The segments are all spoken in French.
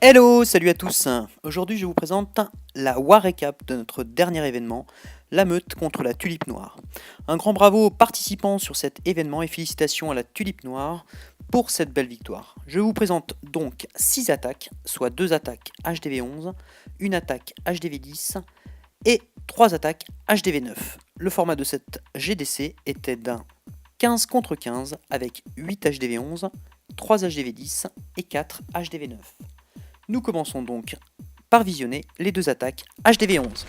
Hello, salut à tous. Aujourd'hui, je vous présente la War Recap de notre dernier événement, la meute contre la tulipe noire. Un grand bravo aux participants sur cet événement et félicitations à la tulipe noire pour cette belle victoire. Je vous présente donc 6 attaques, soit 2 attaques HDV11, une attaque HDV10 et 3 attaques HDV9. Le format de cette GDC était d'un 15 contre 15 avec 8 HDV11, 3 HDV10 et 4 HDV9. Nous commençons donc par visionner les deux attaques HDV11.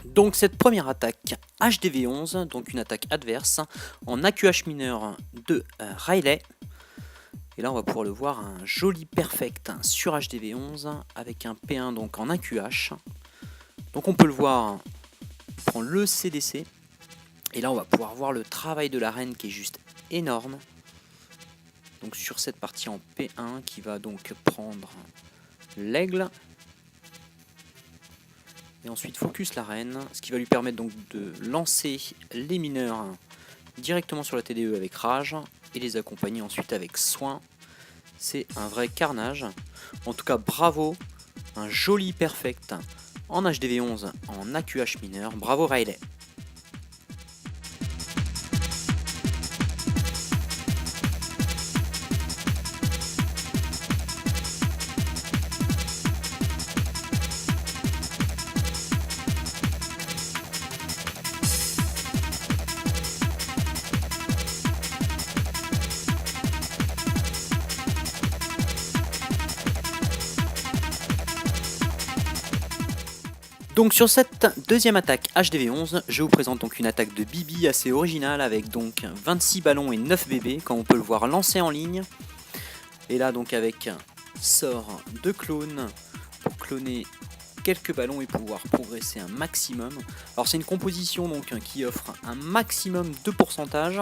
Donc cette première attaque HDV11, donc une attaque adverse en AQH mineur de Riley. Et là on va pouvoir le voir, un joli perfect sur HDV11 avec un P1 donc en AQH. Donc on peut le voir, il prend le CDC. Et là on va pouvoir voir le travail de la reine qui est juste énorme. Donc sur cette partie en P1 qui va donc prendre l'aigle. Et ensuite focus la reine, ce qui va lui permettre donc de lancer les mineurs directement sur la TDE avec rage et les accompagner ensuite avec soin. C'est un vrai carnage. En tout cas bravo, un joli perfect en HDV11 en AQH mineur. Bravo Riley. Donc sur cette deuxième attaque HDV11, je vous présente donc une attaque de Bibi assez originale avec donc 26 ballons et 9 bébés, comme on peut le voir lancé en ligne. Et là donc avec un sort de clone pour cloner quelques ballons et pouvoir progresser un maximum. Alors c'est une composition donc qui offre un maximum de pourcentage.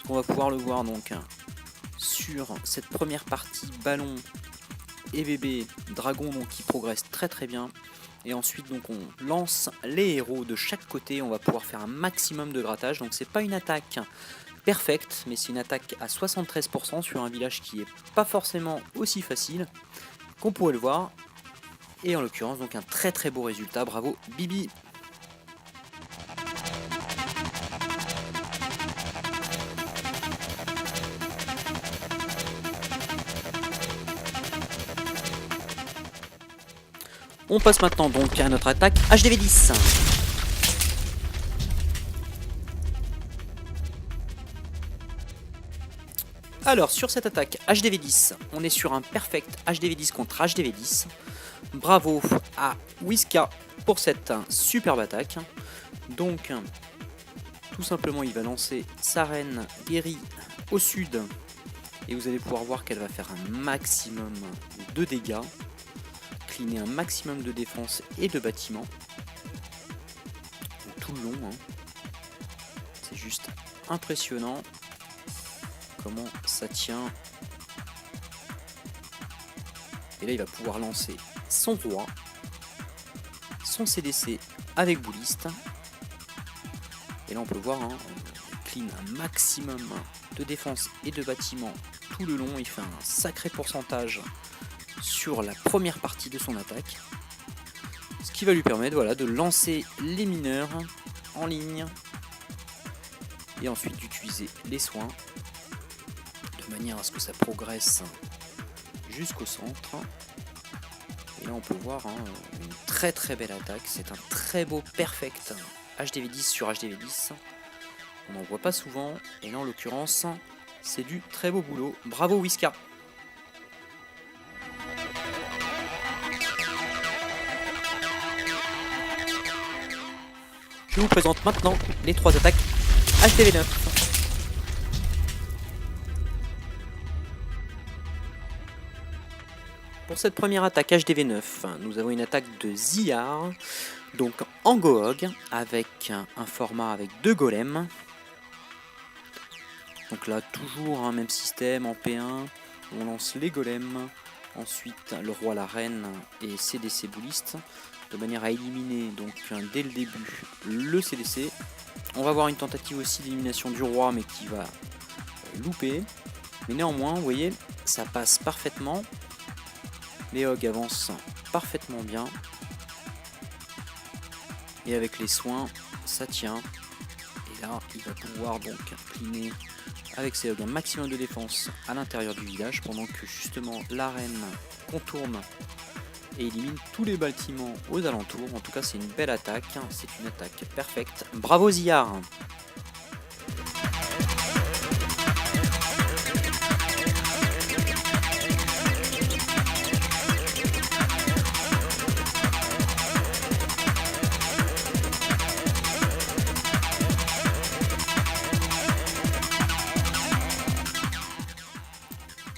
On va pouvoir le voir donc sur cette première partie ballon et bébé dragon donc qui progresse très bien. Et ensuite donc on lance les héros de chaque côté, on va pouvoir faire un maximum de grattage. Donc c'est pas une attaque perfecte, mais c'est une attaque à 73% sur un village qui est pas forcément aussi facile qu'on pourrait le voir. Et en l'occurrence donc un très beau résultat, bravo Bibi. On passe maintenant donc à notre attaque HDV10. Alors sur cette attaque HDV10, on est sur un perfect HDV10 contre HDV10. Bravo à Whiska pour cette superbe attaque. Donc tout simplement il va lancer sa reine guérie au sud. Et vous allez pouvoir voir qu'elle va faire un maximum de dégâts. Cleaner un maximum de défense et de bâtiments. Tout le long. C'est juste impressionnant comment ça tient. Et là il va pouvoir lancer son roi, son CDC avec bouliste. Et là on peut voir, on clean un maximum de défense et de bâtiments tout le long. Il fait un sacré pourcentage sur la première partie de son attaque, ce qui va lui permettre de lancer les mineurs en ligne et ensuite d'utiliser les soins de manière à ce que ça progresse jusqu'au centre. Et là on peut voir une très belle attaque, c'est un très beau perfect HDV10 sur HDV10, on n'en voit pas souvent et là en l'occurrence c'est du très beau boulot, bravo Whiska. Je vous présente maintenant les 3 attaques HDV9. Pour cette première attaque HDV9, nous avons une attaque de Ziyar, donc en Gohog, avec un format avec 2 golems. Donc là, toujours un même système en P1, on lance les golems, ensuite le roi, la reine et CDC bouliste, de manière à éliminer donc dès le début le CDC. On va voir une tentative aussi d'élimination du roi, mais qui va louper. Mais néanmoins, vous voyez, ça passe parfaitement. Les hogs avancent parfaitement bien. Et avec les soins, ça tient. Et là, il va pouvoir donc cleaner avec ses hogs un maximum de défense à l'intérieur du village, pendant que justement la reine contourne et élimine tous les bâtiments aux alentours. En tout cas, c'est une belle attaque, c'est une attaque parfaite. Bravo Ziyar!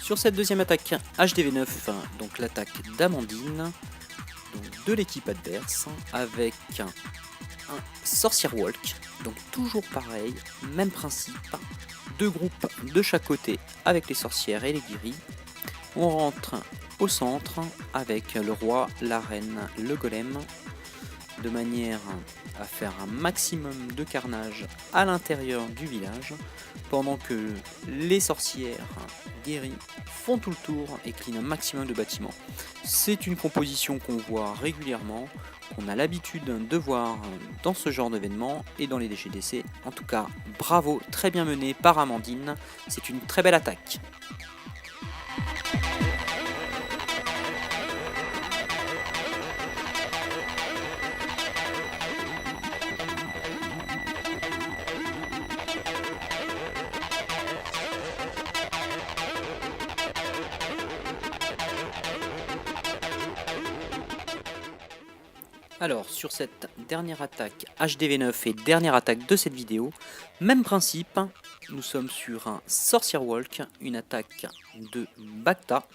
Sur cette deuxième attaque HDV9, donc l'attaque d'Amandine, de l'équipe adverse, avec un Sorcier Walk, donc toujours pareil, même principe, deux groupes de chaque côté avec les sorcières et les guéris. On rentre au centre avec le roi, la reine, le golem, de manière à faire un maximum de carnage à l'intérieur du village, pendant que les sorcières guéries font tout le tour et clean un maximum de bâtiments. C'est une composition qu'on voit régulièrement, qu'on a l'habitude de voir dans ce genre d'événement et dans les DGDC. En tout cas, bravo, très bien mené par Amandine, c'est une très belle attaque. Alors, sur cette dernière attaque HDV9 et dernière attaque de cette vidéo, même principe, nous sommes sur un Sorcier Walk, une attaque de Bacta.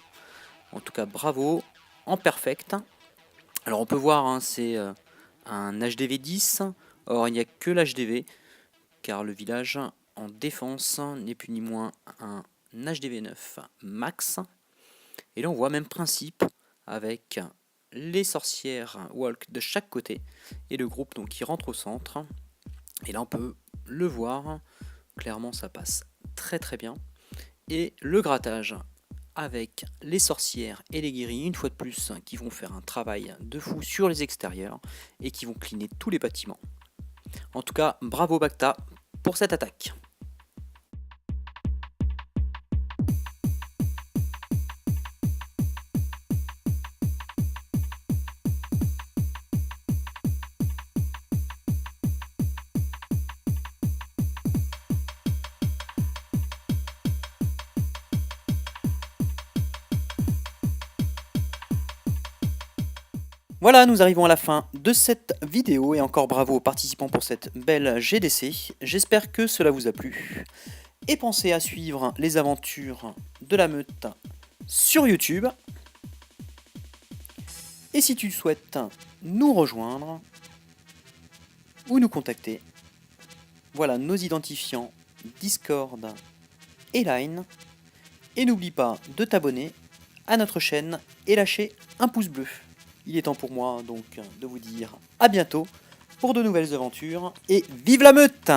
En tout cas, bravo, en perfect. Alors, on peut voir, hein, c'est un HDV 10, or il n'y a que l'HDV, car le village en défense n'est plus ni moins un HDV 9 max. Et là, on voit même principe avec les sorcières walk de chaque côté et le groupe donc qui rentre au centre. Et là on peut le voir, clairement ça passe très très bien. Et le grattage avec les sorcières et les guéris une fois de plus qui vont faire un travail de fou sur les extérieurs et qui vont cleaner tous les bâtiments. En tout cas, bravo Bacta pour cette attaque. Voilà, nous arrivons à la fin de cette vidéo et encore bravo aux participants pour cette belle GDC. J'espère que cela vous a plu. Et pensez à suivre les aventures de la meute sur YouTube. Et si tu souhaites nous rejoindre ou nous contacter, voilà nos identifiants Discord et Line. Et n'oublie pas de t'abonner à notre chaîne et lâcher un pouce bleu. Il est temps pour moi donc de vous dire à bientôt pour de nouvelles aventures et vive la meute!